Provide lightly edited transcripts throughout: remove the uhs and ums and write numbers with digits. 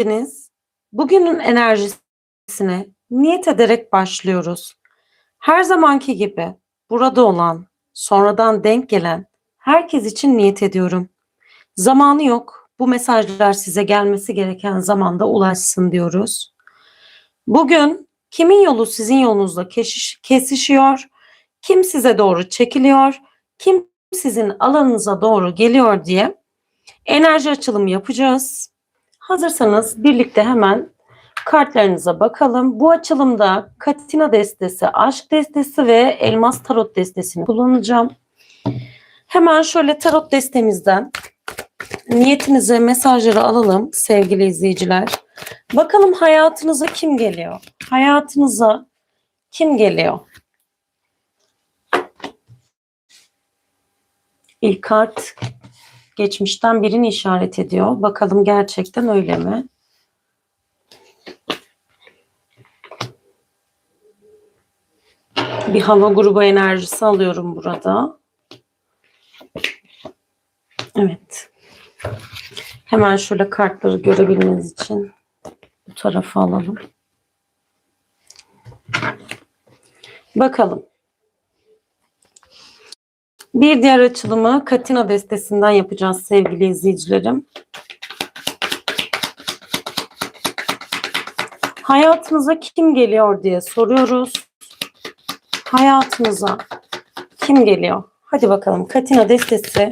geldiniz. Bugünün enerjisine niyet ederek başlıyoruz. Her zamanki gibi burada olan, sonradan denk gelen herkes için niyet ediyorum. Zamanı yok. Bu mesajlar size gelmesi gereken zamanda ulaşsın diyoruz. Bugün kimin yolu sizin yolunuzla kesişiyor, kim size doğru çekiliyor, kim sizin alanınıza doğru geliyor diye enerji açılımı yapacağız. Hazırsanız birlikte hemen kartlarınıza bakalım. Bu açılımda Katina destesi, aşk destesi ve elmas tarot destesini kullanacağım. Hemen şöyle tarot destemizden niyetinize mesajları alalım sevgili izleyiciler. Bakalım hayatınıza kim geliyor? Hayatınıza kim geliyor? İlk kart geçmişten birini işaret ediyor. Bakalım gerçekten öyle mi? Bir hava grubu enerjisi alıyorum burada. Evet. Hemen şöyle kartları görebilmeniz için bu tarafa alalım. Bakalım. Bir diğer açılımı Katina destesinden yapacağız sevgili izleyicilerim. Hayatınıza kim geliyor diye soruyoruz. Hayatınıza kim geliyor? Hadi bakalım Katina destesi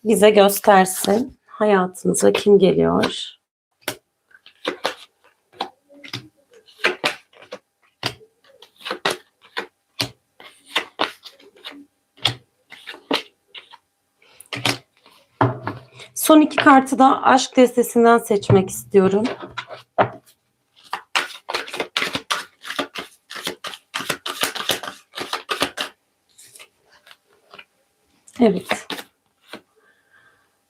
bize göstersin. Hayatınıza kim geliyor? Son iki kartı da aşk destesinden seçmek istiyorum. Evet.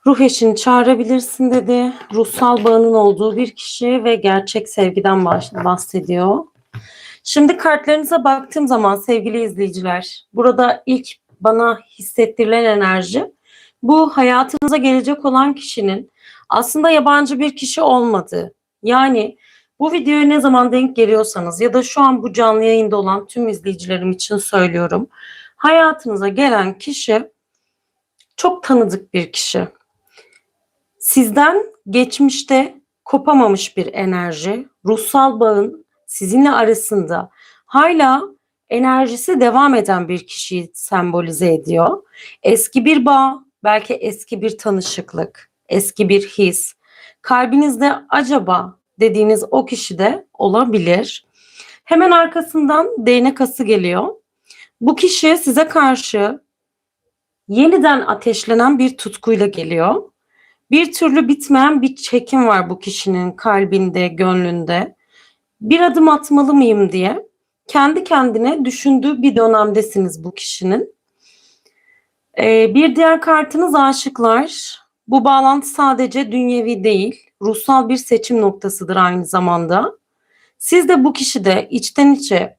Ruh eşini çağırabilirsin dedi. Ruhsal bağının olduğu bir kişi ve gerçek sevgiden bahsediyor. Şimdi kartlarınıza baktığım zaman sevgili izleyiciler, burada ilk bana hissettirilen enerji bu hayatınıza gelecek olan kişinin aslında yabancı bir kişi olmadığı. Yani bu videoya ne zaman denk geliyorsanız ya da şu an bu canlı yayında olan tüm izleyicilerim için söylüyorum. Hayatınıza gelen kişi çok tanıdık bir kişi. Sizden geçmişte kopamamış bir enerji, ruhsal bağın sizinle arasında hala enerjisi devam eden bir kişiyi sembolize ediyor. Eski bir bağ, belki eski bir tanışıklık, eski bir his. Kalbinizde acaba dediğiniz o kişi de olabilir. Hemen arkasından değnek ası geliyor. Bu kişi size karşı yeniden ateşlenen bir tutkuyla geliyor. Bir türlü bitmeyen bir çekim var bu kişinin kalbinde, gönlünde. Bir adım atmalı mıyım diye kendi kendine düşündüğü bir dönemdesiniz bu kişinin. Bir diğer kartınız aşıklar. Bu bağlantı sadece dünyevi değil, ruhsal bir seçim noktasıdır aynı zamanda. Siz de bu kişide içten içe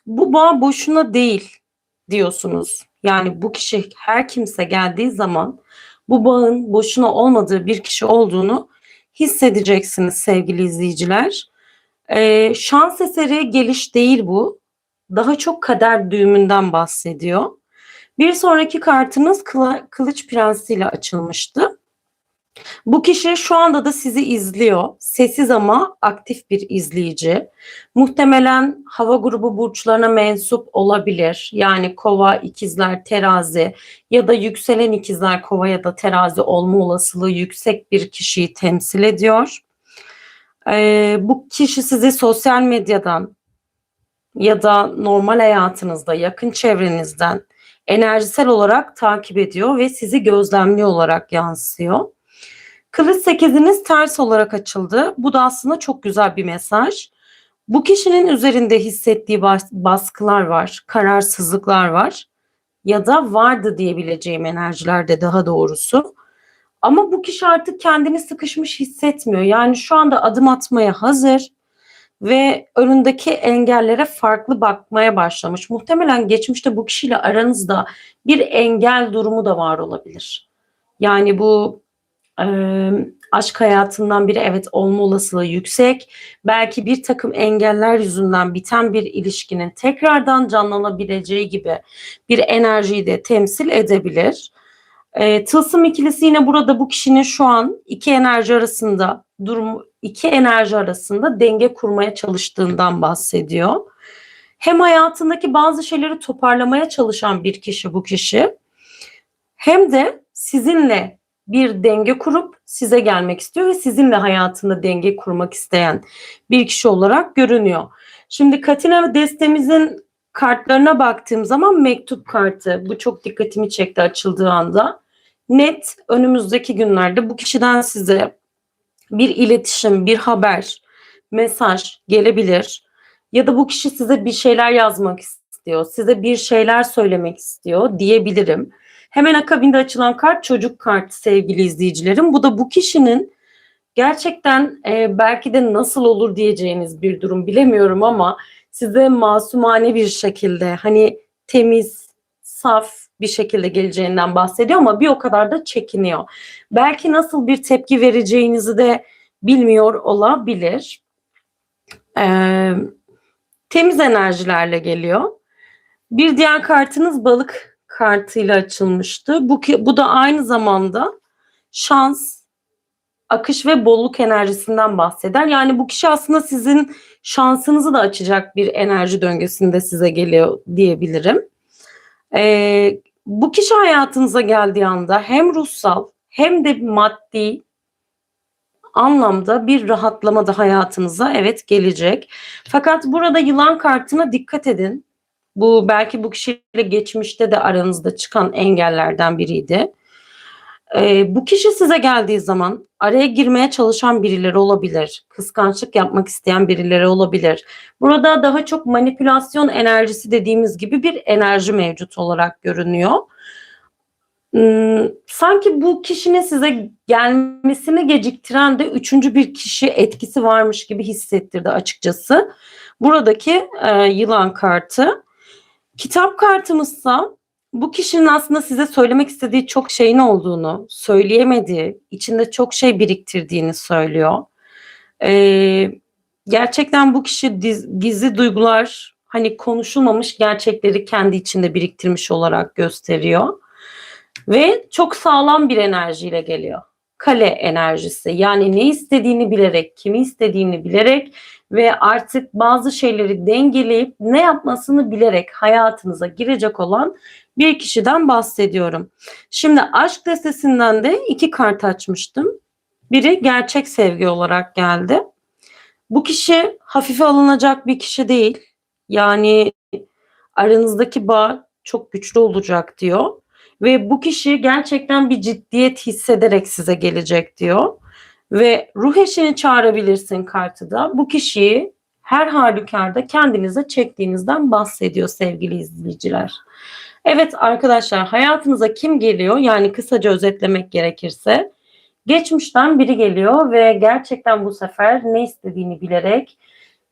bu bağ boşuna değil diyorsunuz. Yani bu kişi her kimse geldiği zaman bu bağın boşuna olmadığı bir kişi olduğunu hissedeceksiniz sevgili izleyiciler. Şans eseri geliş değil bu. Daha çok kader düğümünden bahsediyor. Bir sonraki kartınız Kılıç Prensi ile açılmıştı. Bu kişi şu anda da sizi izliyor. Sessiz ama aktif bir izleyici. Muhtemelen hava grubu burçlarına mensup olabilir. Yani Kova, İkizler, Terazi ya da yükselen İkizler, Kova ya da Terazi olma olasılığı yüksek bir kişiyi temsil ediyor. Bu kişi sizi sosyal medyadan ya da normal hayatınızda, yakın çevrenizden enerjisel olarak takip ediyor ve sizi gözlemli olarak yansıyor. Kılıç sekiziniz ters olarak açıldı. Bu da aslında çok güzel bir mesaj. Bu kişinin üzerinde hissettiği baskılar var, kararsızlıklar var ya da vardı diyebileceğim enerjilerde daha doğrusu. Ama bu kişi artık kendini sıkışmış hissetmiyor. Yani şu anda adım atmaya hazır ve önündeki engellere farklı bakmaya başlamış. Muhtemelen geçmişte bu kişiyle aranızda bir engel durumu da var olabilir. Yani bu Aşk hayatından biri, evet, olma olasılığı yüksek. Belki bir takım engeller yüzünden biten bir ilişkinin tekrardan canlanabileceği gibi bir enerjiyi de temsil edebilir. Tılsım ikilisi yine burada bu kişinin şu an iki enerji arasında denge kurmaya çalıştığından bahsediyor. Hem hayatındaki bazı şeyleri toparlamaya çalışan bir kişi bu kişi, hem de sizinle bir denge kurup size gelmek istiyor ve sizinle hayatında denge kurmak isteyen bir kişi olarak görünüyor. Şimdi Katina destemizin kartlarına baktığım zaman mektup kartı, bu çok dikkatimi çekti açıldığı anda. Net önümüzdeki günlerde bu kişiden size bir iletişim, bir haber, mesaj gelebilir. Ya da bu kişi size bir şeyler yazmak istiyor, size bir şeyler söylemek istiyor diyebilirim. Hemen akabinde açılan kart çocuk kartı sevgili izleyicilerim. Bu da bu kişinin gerçekten belki de nasıl olur diyeceğiniz bir durum, bilemiyorum, ama size masumane bir şekilde, hani temiz, saf bir şekilde geleceğinden bahsediyor ama bir o kadar da çekiniyor. Belki nasıl bir tepki vereceğinizi de bilmiyor olabilir. Temiz enerjilerle geliyor. Bir diğer kartınız balık kartıyla açılmıştı. Bu da aynı zamanda şans, akış ve bolluk enerjisinden bahseder. Yani bu kişi aslında sizin şansınızı da açacak bir enerji döngüsünde size geliyor diyebilirim. Bu kişi hayatınıza geldiği anda hem ruhsal hem de maddi anlamda bir rahatlama da hayatınıza, evet, gelecek. Fakat burada yılan kartına dikkat edin. Bu belki bu kişiyle geçmişte de aranızda çıkan engellerden biriydi. Bu kişi size geldiği zaman araya girmeye çalışan birileri olabilir. Kıskançlık yapmak isteyen birileri olabilir. Burada daha çok manipülasyon enerjisi dediğimiz gibi bir enerji mevcut olarak görünüyor. Sanki bu kişinin size gelmesini geciktiren de üçüncü bir kişi etkisi varmış gibi hissettirdi açıkçası. Buradaki yılan kartı. Kitap kartımızsa bu kişinin aslında size söylemek istediği çok şeyin olduğunu, söyleyemediği, içinde çok şey biriktirdiğini söylüyor. Gerçekten bu kişi gizli duygular, hani konuşulmamış gerçekleri kendi içinde biriktirmiş olarak gösteriyor. Ve çok sağlam bir enerjiyle geliyor. Kale enerjisi, yani ne istediğini bilerek, kimi istediğini bilerek ve artık bazı şeyleri dengeleyip ne yapmasını bilerek hayatınıza girecek olan bir kişiden bahsediyorum. Şimdi aşk destesinden de 2 kart açmıştım. Biri gerçek sevgi olarak geldi. Bu kişi hafife alınacak bir kişi değil. Yani aranızdaki bağ çok güçlü olacak diyor. Ve bu kişi gerçekten bir ciddiyet hissederek size gelecek diyor. Ve ruh eşini çağırabilirsin kartı da bu kişiyi her halükarda kendinize çektiğinizden bahsediyor sevgili izleyiciler. Evet arkadaşlar, hayatınıza kim geliyor? Yani kısaca özetlemek gerekirse geçmişten biri geliyor ve gerçekten bu sefer ne istediğini bilerek,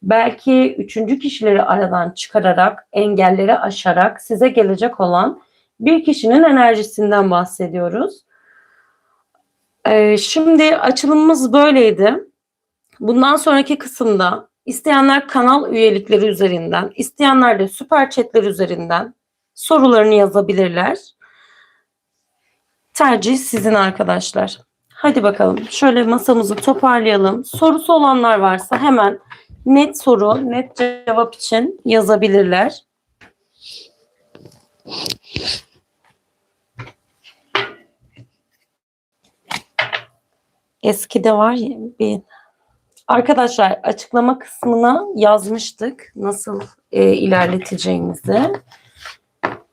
belki üçüncü kişileri aradan çıkararak, engelleri aşarak size gelecek olan bir kişinin enerjisinden bahsediyoruz. Şimdi açılımımız böyleydi. Bundan sonraki kısımda isteyenler kanal üyelikleri üzerinden, isteyenler de süper chatler üzerinden sorularını yazabilirler. Tercih sizin arkadaşlar. Hadi bakalım şöyle masamızı toparlayalım. Sorusu olanlar varsa hemen net soru, net cevap için yazabilirler. Eskide var ya bir... Arkadaşlar açıklama kısmına yazmıştık nasıl ilerleteceğimizi.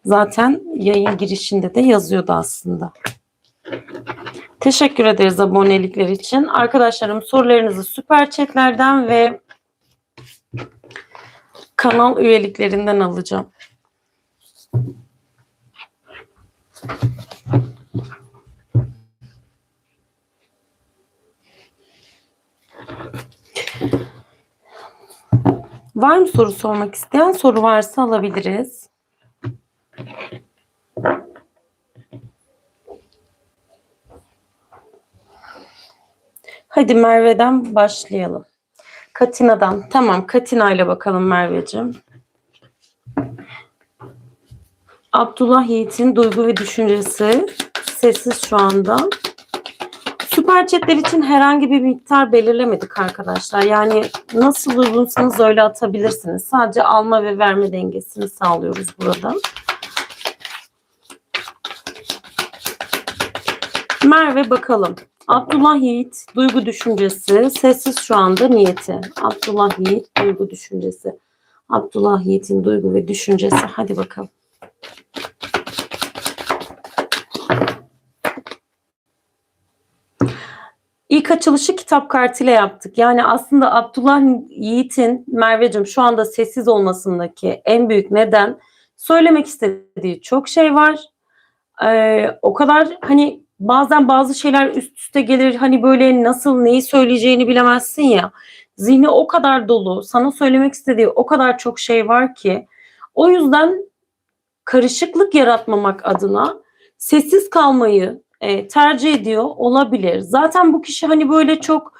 Zaten yayın girişinde de yazıyordu aslında. Teşekkür ederiz abonelikler için. Arkadaşlarım, sorularınızı süper chatlerden ve kanal üyeliklerinden alacağım. Var mı soru sormak isteyen? Soru varsa alabiliriz. Hadi Merve'den başlayalım. Katina'dan. Tamam, Katina ile bakalım Merveciğim. Abdullah Yiğit'in duygu ve düşüncesi. Sessiz şu anda. Süper chatler için herhangi bir miktar belirlemedik arkadaşlar. Yani nasıl uygunsanız öyle atabilirsiniz. Sadece alma ve verme dengesini sağlıyoruz burada. Merve bakalım. Abdullah Yiğit duygu düşüncesi. Sessiz şu anda niyeti. Abdullah Yiğit duygu düşüncesi. Abdullah Yiğit'in duygu ve düşüncesi. Hadi bakalım. İlk açılışı kitap kartıyla yaptık. Yani aslında Abdullah Yiğit'in, Merveciğim, şu anda sessiz olmasındaki en büyük neden, söylemek istediği çok şey var. O kadar hani bazen bazı şeyler üst üste gelir. Hani böyle nasıl neyi söyleyeceğini bilemezsin ya. Zihni o kadar dolu. Sana söylemek istediği o kadar çok şey var ki. O yüzden karışıklık yaratmamak adına sessiz kalmayı tercih ediyor olabilir. Zaten bu kişi hani böyle çok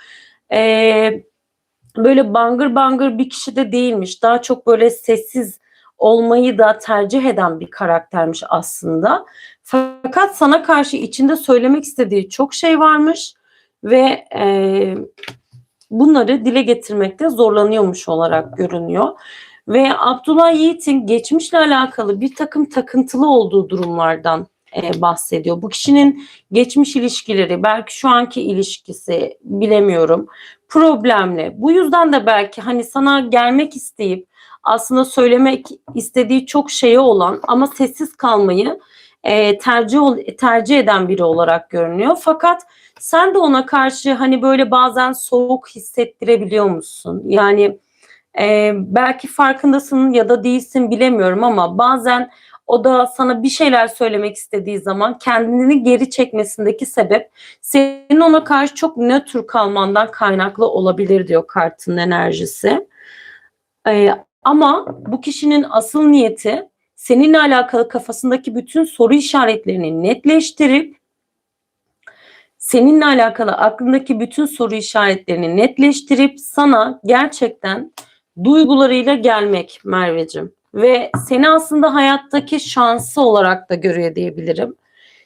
böyle bangır bangır bir kişi de değilmiş. Daha çok böyle sessiz olmayı da tercih eden bir karaktermiş aslında. Fakat sana karşı içinde söylemek istediği çok şey varmış ve bunları dile getirmekte zorlanıyormuş olarak görünüyor. Ve Abdullah Yiğit'in geçmişle alakalı bir takım takıntılı olduğu durumlardan bahsediyor. Bu kişinin geçmiş ilişkileri, belki şu anki ilişkisi, bilemiyorum, problemli. Bu yüzden de belki hani sana gelmek isteyip aslında söylemek istediği çok şeyi olan ama sessiz kalmayı tercih eden biri olarak görünüyor. Fakat sen de ona karşı hani böyle bazen soğuk hissettirebiliyor musun? Yani belki farkındasın ya da değilsin, bilemiyorum, ama bazen o da sana bir şeyler söylemek istediği zaman kendini geri çekmesindeki sebep senin ona karşı çok nötr kalmandan kaynaklı olabilir diyor kartın enerjisi. Ama bu kişinin asıl niyeti seninle alakalı kafasındaki bütün soru işaretlerini netleştirip seninle alakalı aklındaki bütün soru işaretlerini netleştirip sana gerçekten duygularıyla gelmek Merveciğim. Ve seni aslında hayattaki şansı olarak da görüyor diyebilirim.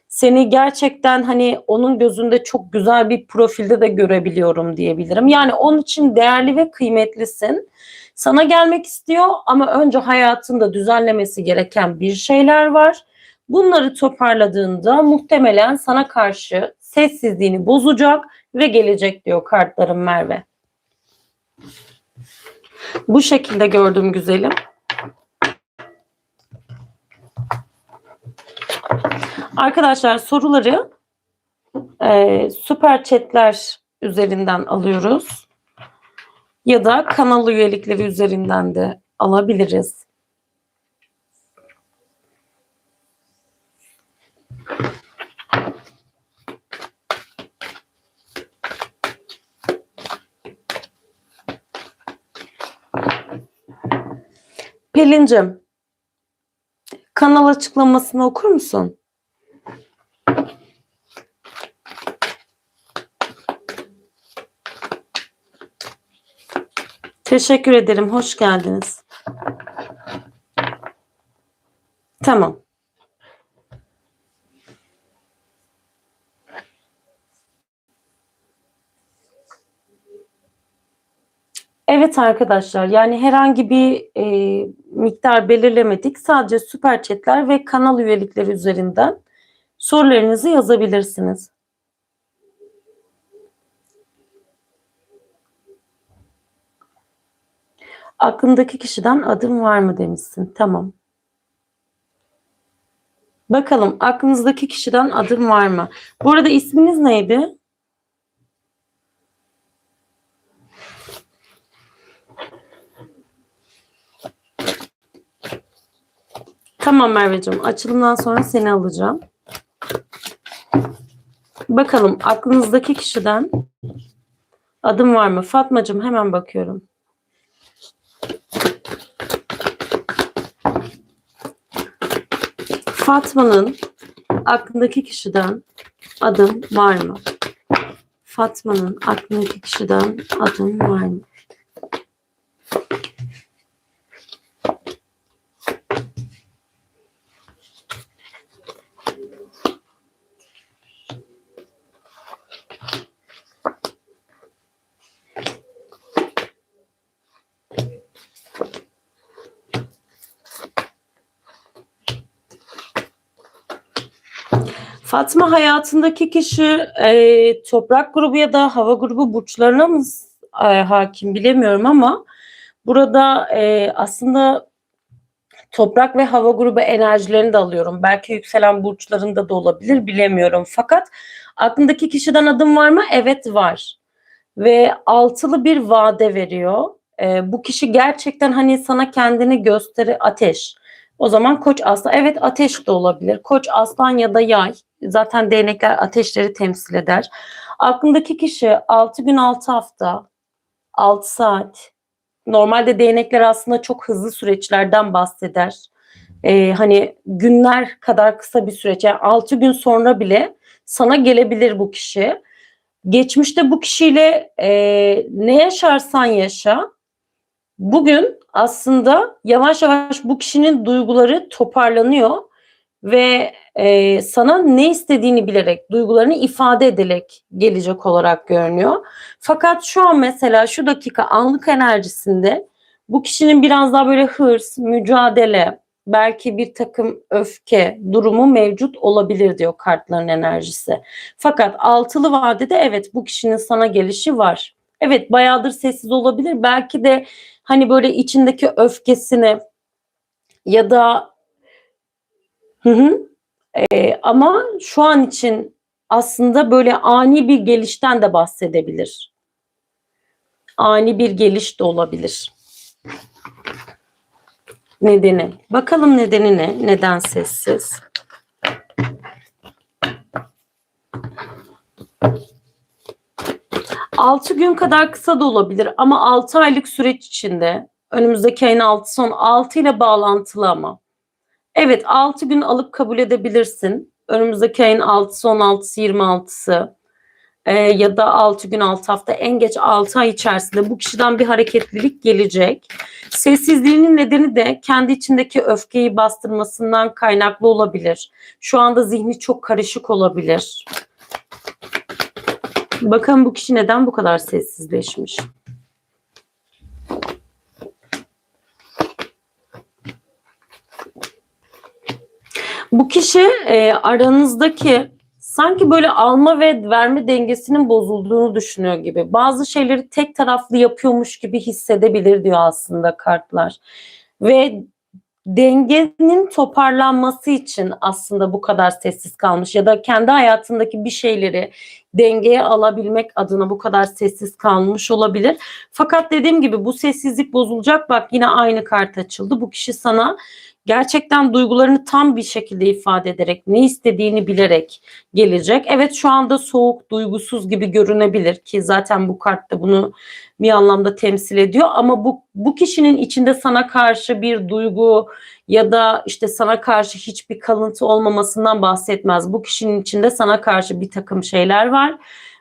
Seni gerçekten hani onun gözünde çok güzel bir profilde de görebiliyorum diyebilirim. Yani onun için değerli ve kıymetlisin. Sana gelmek istiyor ama önce hayatında düzenlemesi gereken bir şeyler var. Bunları toparladığında muhtemelen sana karşı sessizliğini bozacak ve gelecek diyor kartlarım Merve. Bu şekilde gördüm güzelim. Arkadaşlar soruları süper chatler üzerinden alıyoruz. Ya da kanal üyelikleri üzerinden de alabiliriz. Pelin'cim, kanal açıklamasını okur musun? Teşekkür ederim. Hoş geldiniz. Tamam. Evet arkadaşlar, yani herhangi bir miktar belirlemedik. Sadece süper chatler ve kanal üyelikleri üzerinden sorularınızı yazabilirsiniz. Aklındaki kişiden adım var mı demişsin. Tamam. Bakalım aklınızdaki kişiden adım var mı? Bu arada isminiz neydi? Tamam Merveciğim, açılımdan sonra seni alacağım. Bakalım aklınızdaki kişiden adım var mı? Fatmacığım, hemen bakıyorum. Fatma'nın aklındaki kişiden adım var mı? Fatma'nın aklındaki kişiden adım var mı? Fatma hayatındaki kişi toprak grubu ya da hava grubu burçlarına mı hakim bilemiyorum ama burada aslında toprak ve hava grubu enerjilerini de alıyorum. Belki yükselen burçlarında da olabilir bilemiyorum. Fakat aklındaki kişiden adım var mı? Evet var. Ve altılı bir vade veriyor. Bu kişi gerçekten hani sana kendini gösteri ateş. O zaman Koç Aslan. Evet ateş de olabilir. Koç Aslan ya da Yay. Zaten değnekler ateşleri temsil eder. Aklındaki kişi 6 gün 6 hafta 6 saat. Normalde değnekler aslında çok hızlı süreçlerden bahseder. Hani günler kadar kısa bir süreç. Yani 6 gün sonra bile sana gelebilir bu kişi. Geçmişte bu kişiyle ne yaşarsan yaşa, bugün aslında yavaş yavaş bu kişinin duyguları toparlanıyor ve sana ne istediğini bilerek, duygularını ifade ederek gelecek olarak görünüyor. Fakat şu an mesela şu dakika anlık enerjisinde bu kişinin biraz daha böyle hırs, mücadele, belki bir takım öfke durumu mevcut olabilir diyor kartların enerjisi. Fakat altılı vadede evet bu kişinin sana gelişi var. Evet bayağıdır sessiz olabilir. Belki de hani böyle içindeki öfkesini ya da hı hı, ama şu an için aslında böyle ani bir gelişten de bahsedebilir. Ani bir geliş de olabilir. Nedeni. Bakalım nedeni ne? Neden sessiz? Altı gün kadar kısa da olabilir ama 6 aylık süreç içinde önümüzdeki ayın 6 son 6 ile bağlantılı ama. Evet 6 gün alıp kabul edebilirsin. Önümüzdeki ayın 6'sı 16'sı 26'sı. Ya da 6 gün 6 hafta en geç 6 ay içerisinde bu kişiden bir hareketlilik gelecek. Sessizliğinin nedeni de kendi içindeki öfkeyi bastırmasından kaynaklı olabilir. Şu anda zihni çok karışık olabilir. Bakın bu kişi neden bu kadar sessizleşmiş? Bu kişi aranızdaki sanki böyle alma ve verme dengesinin bozulduğunu düşünüyor gibi. Bazı şeyleri tek taraflı yapıyormuş gibi hissedebilir diyor aslında kartlar. Ve dengenin toparlanması için aslında bu kadar sessiz kalmış ya da kendi hayatındaki bir şeyleri dengeye alabilmek adına bu kadar sessiz kalmış olabilir. Fakat dediğim gibi bu sessizlik bozulacak. Bak yine aynı kart açıldı. Bu kişi sana gerçekten duygularını tam bir şekilde ifade ederek, ne istediğini bilerek gelecek. Evet şu anda soğuk, duygusuz gibi görünebilir ki zaten bu kart da bunu bir anlamda temsil ediyor ama bu kişinin içinde sana karşı bir duygu ya da işte sana karşı hiçbir kalıntı olmamasından bahsetmez. Bu kişinin içinde sana karşı bir takım şeyler var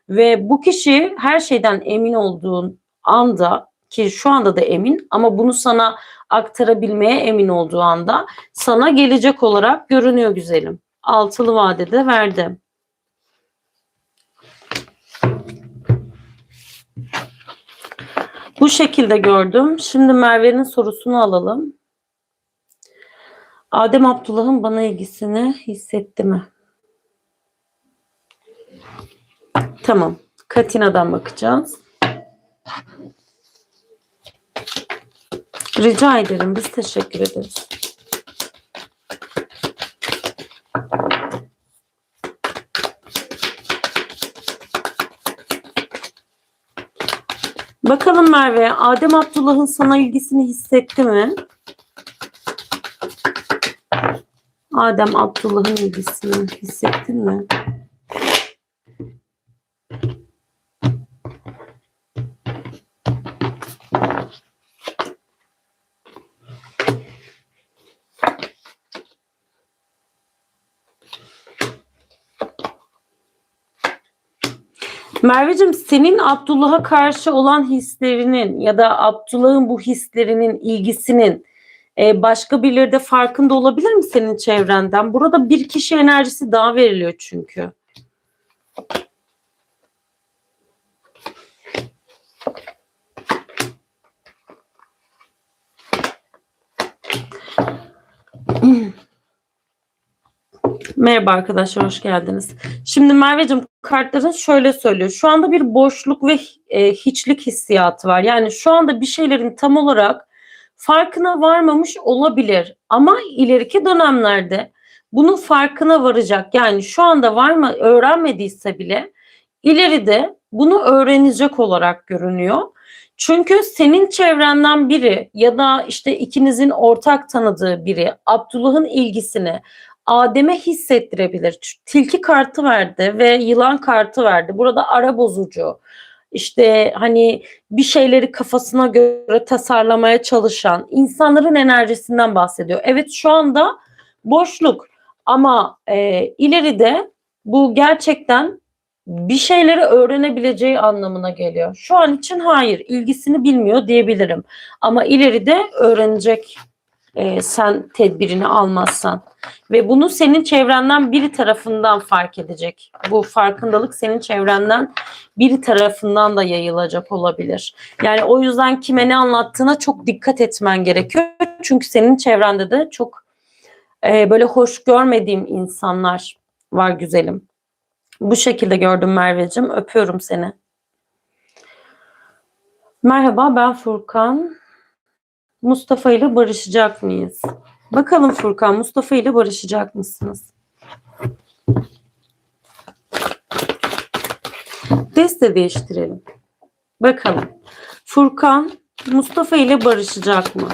ve bu kişi her şeyden emin olduğun anda ki şu anda da emin ama bunu sana aktarabilmeye emin olduğu anda sana gelecek olarak görünüyor güzelim. Altılı vadede verdim. Bu şekilde gördüm. Şimdi Merve'nin sorusunu alalım. Adem Abdullah'ın bana ilgisini hissetti mi? Tamam. Katina'dan bakacağız. Rica ederim. Biz teşekkür ederiz. Bakalım Merve, Adem Abdullah'ın sana ilgisini hissetti mi? Adem Abdullah'ın ilgisini hissettin mi? Merveciğim, senin Abdullah'a karşı olan hislerinin ya da Abdullah'ın bu hislerinin, ilgisinin başka birileri de farkında olabilir mi senin çevrenden? Burada bir kişi enerjisi daha veriliyor çünkü. Merhaba arkadaşlar, hoş geldiniz. Şimdi Merveciğim, kartların şöyle söylüyor. Şu anda bir boşluk ve hiçlik hissiyatı var. Yani şu anda bir şeylerin tam olarak farkına varmamış olabilir. Ama ileriki dönemlerde bunun farkına varacak. Yani şu anda var mı, öğrenmediyse bile ileride bunu öğrenecek olarak görünüyor. Çünkü senin çevrenden biri ya da işte ikinizin ortak tanıdığı biri Abdullah'ın ilgisini Adem'e hissettirebilir. Tilki kartı verdi ve yılan kartı verdi. Burada ara bozucu, işte hani bir şeyleri kafasına göre tasarlamaya çalışan insanların enerjisinden bahsediyor. Evet, şu anda boşluk ama ileride bu gerçekten bir şeyleri öğrenebileceği anlamına geliyor. Şu an için hayır, ilgisini bilmiyor diyebilirim. Ama ileride öğrenecek, sen tedbirini almazsan. Ve bunu senin çevrenden biri tarafından fark edecek. Bu farkındalık senin çevrenden biri tarafından da yayılacak olabilir. Yani o yüzden kime ne anlattığına çok dikkat etmen gerekiyor. Çünkü senin çevrende de çok böyle hoş görmediğim insanlar var güzelim. Bu şekilde gördüm Merveciğim. Öpüyorum seni. Merhaba, ben Furkan. Mustafa ile barışacak mıyız? Bakalım Furkan, Mustafa ile barışacak mısınız? Deste değiştirelim. Bakalım. Furkan Mustafa ile barışacak mı?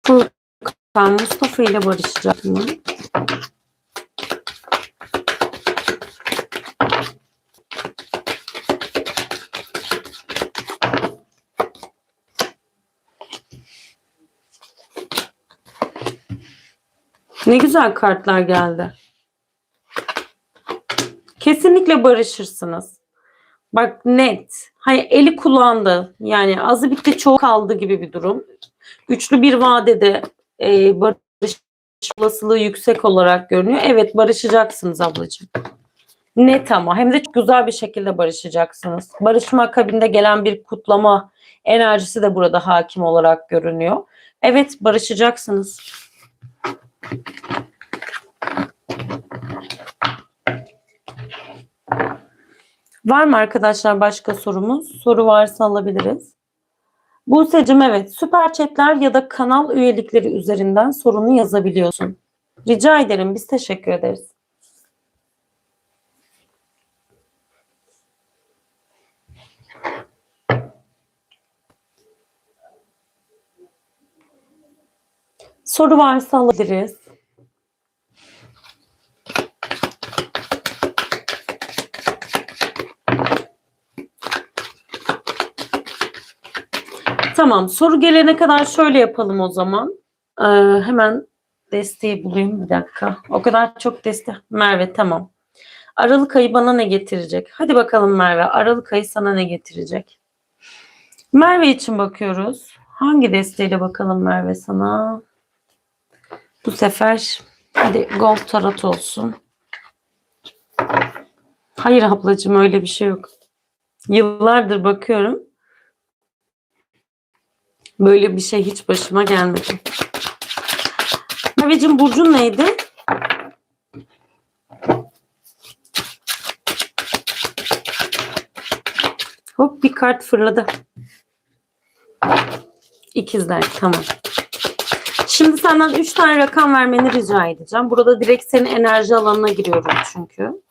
Furkan Mustafa ile barışacak mı? Ne güzel kartlar geldi. Kesinlikle barışırsınız. Bak, net. Hayır, eli kullandı. Yani azı bitti çoğu kaldı gibi bir durum. Güçlü bir vadede barış olasılığı yüksek olarak görünüyor. Evet, barışacaksınız ablacığım. Net, ama hem de çok güzel bir şekilde barışacaksınız. Barışma akabinde gelen bir kutlama enerjisi de burada hakim olarak görünüyor. Evet, barışacaksınız. Var mı arkadaşlar başka sorumuz? Soru varsa alabiliriz. Buse'cim, evet, süper chatler ya da kanal üyelikleri üzerinden sorunu yazabiliyorsun. Rica ederim, biz teşekkür ederiz. Soru varsa alabiliriz. Tamam, soru gelene kadar şöyle yapalım o zaman. Hemen desteği bulayım, bir dakika. O kadar çok destek. Merve, tamam. Aralık ayı bana ne getirecek? Hadi bakalım Merve, Aralık ayı sana ne getirecek? Merve için bakıyoruz. Hangi desteğiyle bakalım Merve sana? Bu sefer hadi Gold Tarot olsun. Hayır ablacığım, öyle bir şey yok. Yıllardır bakıyorum. Böyle bir şey hiç başıma gelmedi. Merveciğim, burcun neydi? Hop, bir kart fırladı. İkizler, tamam. Şimdi senden 3 tane rakam vermeni rica edeceğim. Burada direkt senin enerji alanına giriyorum çünkü.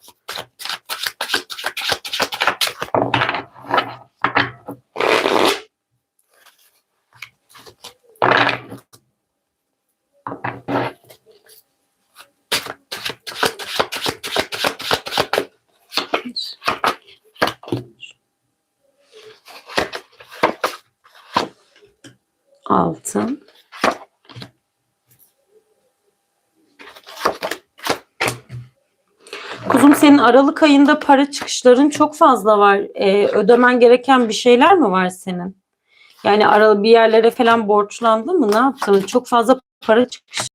Altın. Kuzum, senin Aralık ayında para çıkışların çok fazla var. Ödemen gereken bir şeyler mi var senin? Yani bir yerlere falan borçlandın mı? Ne yaptın? Çok fazla para çıkış.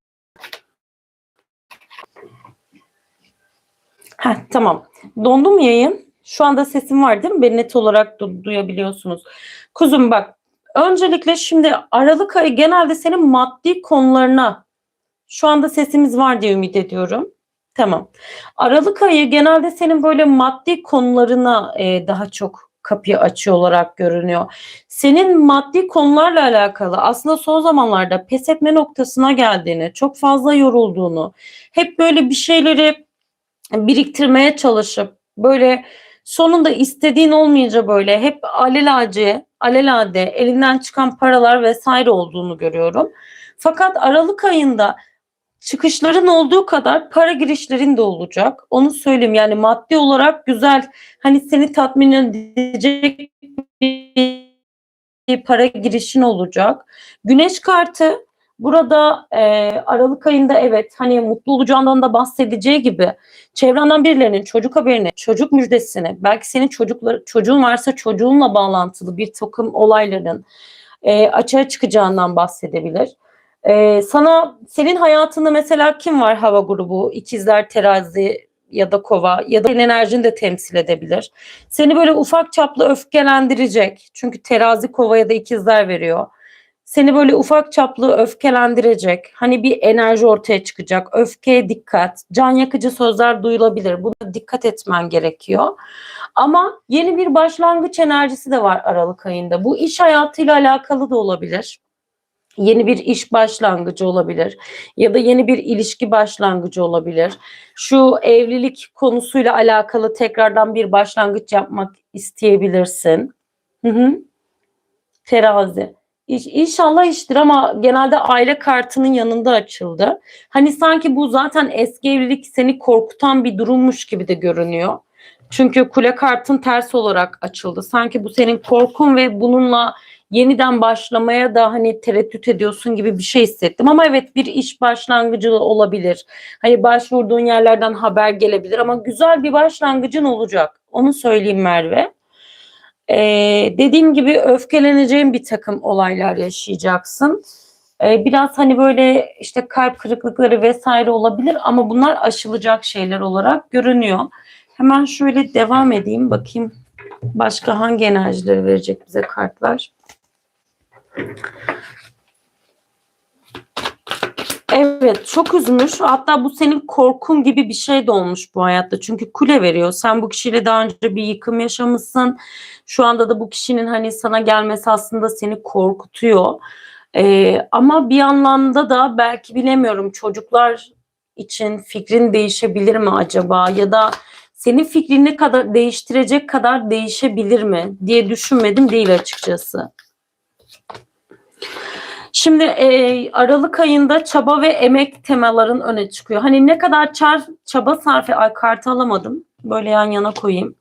Heh, tamam. Dondu mu yayın? Şu anda sesim var değil mi? Beni net olarak duyabiliyorsunuz. Kuzum bak, öncelikle şimdi Aralık ayı genelde senin maddi konularına, şu anda sesimiz var diye ümit ediyorum. Tamam. Aralık ayı genelde senin böyle maddi konularına daha çok kapıyı açıyor olarak görünüyor. Senin maddi konularla alakalı aslında son zamanlarda pes etme noktasına geldiğini, çok fazla yorulduğunu, hep böyle bir şeyleri biriktirmeye çalışıp böyle sonunda istediğin olmayınca böyle hep alelade elinden çıkan paralar vesaire olduğunu görüyorum. Fakat Aralık ayında çıkışların olduğu kadar para girişlerin de olacak. Onu söyleyeyim, yani maddi olarak güzel, hani seni tatmin edecek bir para girişin olacak. Güneş kartı burada Aralık ayında evet hani mutlu olacağından da bahsedeceği gibi çevrenden birilerinin çocuk haberini, çocuk müjdesini, belki senin çocuğun varsa çocuğunla bağlantılı bir takım olayların açığa çıkacağından bahsedebilir. Senin hayatında mesela kim var hava grubu, ikizler, terazi ya da kova ya da senin enerjini de temsil edebilir. Seni böyle ufak çaplı öfkelendirecek. Çünkü terazi, kova ya da ikizler veriyor. Seni böyle ufak çaplı öfkelendirecek. Hani bir enerji ortaya çıkacak. Öfkeye dikkat. Can yakıcı sözler duyulabilir. Buna dikkat etmen gerekiyor. Ama yeni bir başlangıç enerjisi de var Aralık ayında. Bu iş hayatıyla alakalı da olabilir. Yeni bir iş başlangıcı olabilir ya da yeni bir ilişki başlangıcı olabilir. Şu evlilik konusuyla alakalı tekrardan bir başlangıç yapmak isteyebilirsin. Hı hı. Terazi. İnşallah iştir ama genelde aile kartının yanında açıldı. Hani sanki bu zaten eski evlilik seni korkutan bir durummuş gibi de görünüyor. Çünkü kule kartın tersi olarak açıldı. Sanki bu senin korkun ve bununla yeniden başlamaya da hani tereddüt ediyorsun gibi bir şey hissettim. Ama evet, bir iş başlangıcı olabilir. Hani başvurduğun yerlerden haber gelebilir ama güzel bir başlangıcın olacak. Onu söyleyeyim Merve. Dediğim gibi öfkeleneceğin bir takım olaylar yaşayacaksın. Biraz hani böyle işte kalp kırıklıkları vesaire olabilir ama bunlar aşılacak şeyler olarak görünüyor. Hemen şöyle devam edeyim, bakayım başka hangi enerjileri verecek bize kartlar. Evet, çok üzmüş. Hatta bu senin korkun gibi bir şey de olmuş bu hayatta. Çünkü kule veriyor. Sen bu kişiyle daha önce bir yıkım yaşamışsın. Şu anda da bu kişinin hani sana gelmesi aslında seni korkutuyor. Ama bir anlamda da belki bilemiyorum, çocuklar için fikrin değişebilir mi acaba? Ya da senin fikrini kadar değiştirecek kadar değişebilir mi diye düşünmedim değil açıkçası. Şimdi Aralık ayında çaba ve emek temaların öne çıkıyor. Hani ne kadar çaba kartı alamadım. Böyle yan yana koyayım.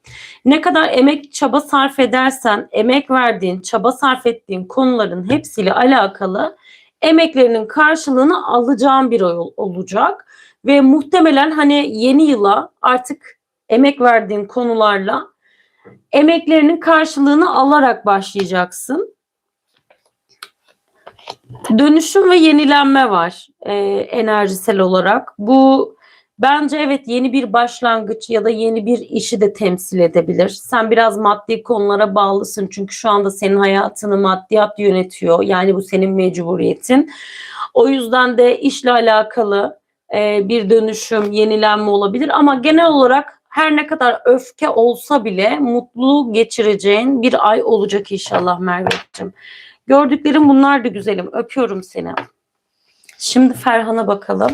Ne kadar emek çaba sarf edersen, emek verdiğin, çaba sarf ettiğin konuların hepsiyle alakalı emeklerinin karşılığını alacağın bir ay olacak. Ve muhtemelen hani yeni yıla artık emek verdiğin konularla emeklerinin karşılığını alarak başlayacaksın. Dönüşüm ve yenilenme var enerjisel olarak. Bu bence evet yeni bir başlangıç ya da yeni bir işi de temsil edebilir. Sen biraz maddi konulara bağlısın çünkü şu anda senin hayatını maddiyat yönetiyor. Yani bu senin mecburiyetin. O yüzden de işle alakalı bir dönüşüm, yenilenme olabilir. Ama genel olarak her ne kadar öfke olsa bile mutlu geçireceğin bir ay olacak inşallah Merveciğim. Gördüklerim bunlardı güzelim. Öpüyorum seni. Şimdi Ferhan'a bakalım.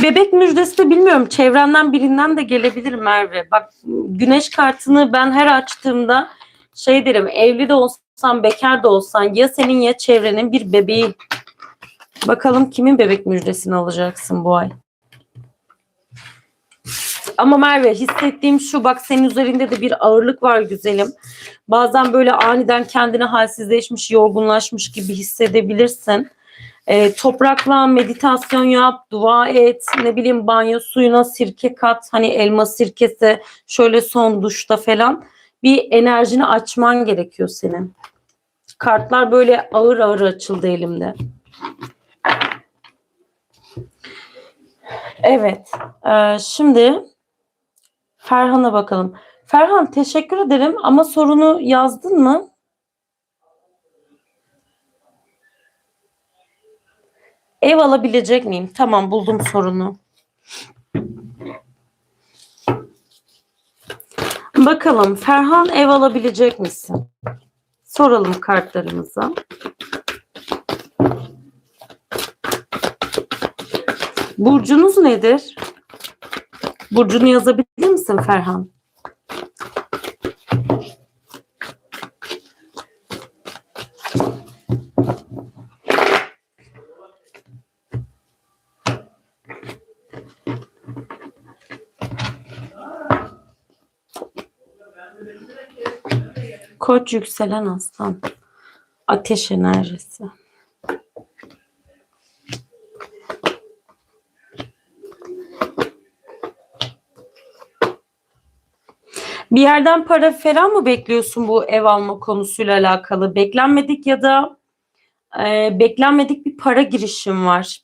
Bebek müjdesi de bilmiyorum. Çevrenden birinden de gelebilir Merve. Bak, güneş kartını ben her açtığımda şey derim. Evli de olsan, bekar da olsan ya senin ya çevrenin bir bebeği. Bakalım kimin bebek müjdesini alacaksın bu ay. Ama Merve, hissettiğim şu, bak senin üzerinde de bir ağırlık var güzelim. Bazen böyle aniden kendine halsizleşmiş, yorgunlaşmış gibi hissedebilirsin. Toprakla meditasyon yap, dua et, ne bileyim banyo suyuna sirke kat, hani elma sirkesi, şöyle son duşta falan bir enerjini açman gerekiyor senin. Kartlar böyle ağır ağır açıldı elimde. Evet. Şimdi Ferhan'a bakalım. Ferhan, teşekkür ederim ama sorunu yazdın mı? Ev alabilecek miyim? Tamam, buldum sorunu. Bakalım Ferhan, ev alabilecek misin? Soralım kartlarımıza. Burcunuz nedir? Burcunu yazabilir misin Ferhan? Koç, yükselen aslan. Ateş enerjisi. Bir yerden para falan mı bekliyorsun bu ev alma konusuyla alakalı? Beklenmedik ya da beklenmedik bir para girişim var.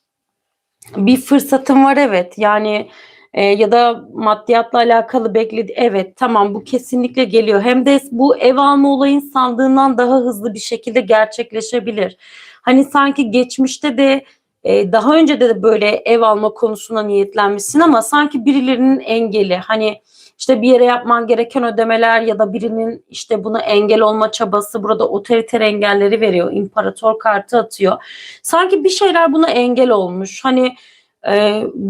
Bir fırsatın var, evet. Yani ya da maddiyatla alakalı bekledi. Evet, tamam, bu kesinlikle geliyor. Hem de bu ev alma olayın sandığından daha hızlı bir şekilde gerçekleşebilir. Hani sanki geçmişte de daha önce de böyle ev alma konusuna niyetlenmişsin ama sanki birilerinin engeli. Hani işte bir yere yapman gereken ödemeler ya da birinin işte buna engel olma çabası, burada otoriter engelleri veriyor. İmparator kartı atıyor. Sanki bir şeyler buna engel olmuş. Hani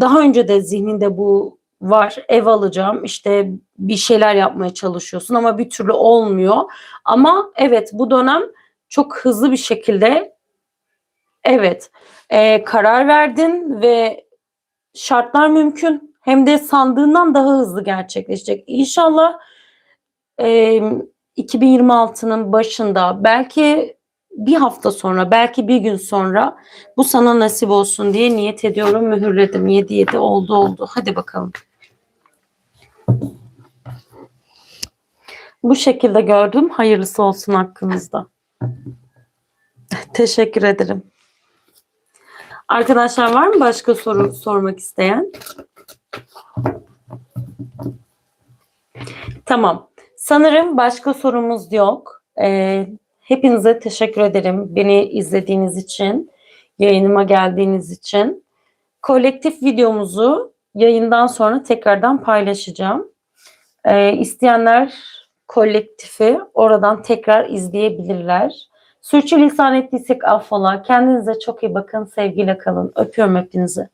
daha önce de zihninde bu var. Ev alacağım, işte bir şeyler yapmaya çalışıyorsun ama bir türlü olmuyor. Ama evet, bu dönem çok hızlı bir şekilde, evet, karar verdin ve şartlar mümkün. Hem de sandığından daha hızlı gerçekleşecek. İnşallah 2026'nın başında, belki bir hafta sonra, belki bir gün sonra bu sana nasip olsun diye niyet ediyorum. Mühürledim. 7-7 oldu. Hadi bakalım. Bu şekilde gördüm. Hayırlısı olsun hakkınızda. Teşekkür ederim. Arkadaşlar, var mı başka soru sormak isteyen? Tamam. Sanırım başka sorumuz yok. Hepinize teşekkür ederim beni izlediğiniz için, yayınıma geldiğiniz için. Kolektif videomuzu yayından sonra tekrardan paylaşacağım. İsteyenler kolektifi oradan tekrar izleyebilirler. Sürçülisan ettiysek affola. Kendinize çok iyi bakın. Sevgiyle kalın. Öpüyorum hepinizi.